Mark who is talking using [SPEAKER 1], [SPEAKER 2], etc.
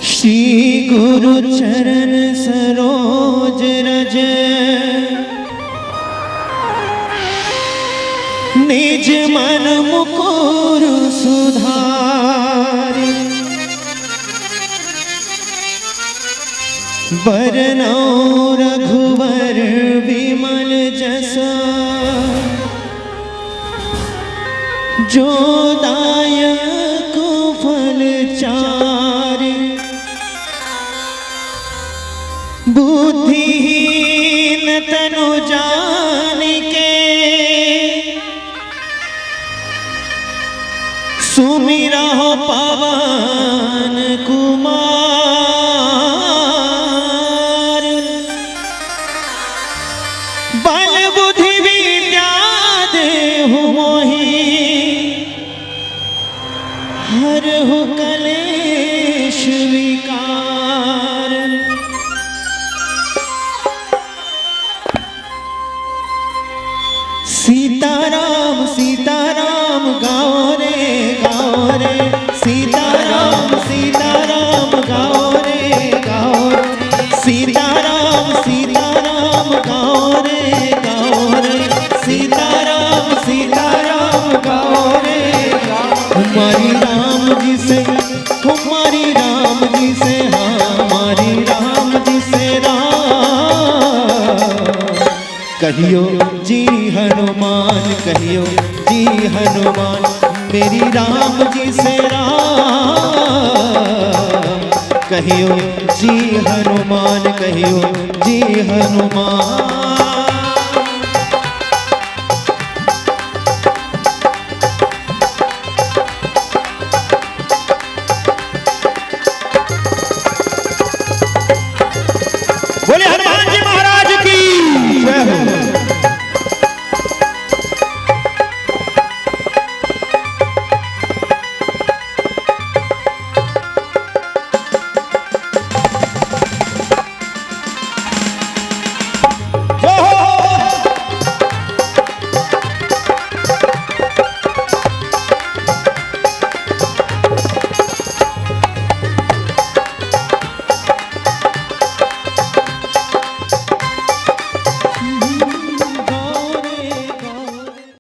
[SPEAKER 1] श्री गुरु चरण सरोज रज निज मन मुकुर सुधार बरनौ रघुवर विमल जसा जो दायक फल चार बुद्धिहीन तनु जानिके सुमिरहु पवन कुमार बल बुद्धि विद्या देहु मोहि हरहु कलेश विकार सीताराम सीताराम गाओ रे सीताराम सीताराम गाओ रे सीताराम सीताराम गाओ रे सीताराम सीताराम गाओ रे हमारी राम जी से हमारी राम जी से हमारी राम जी से राम कहियो जी हनुमान कहियो जी हनुमान मेरी राम जी से राम कहियो जी हनुमान कहियो जी हनुमान।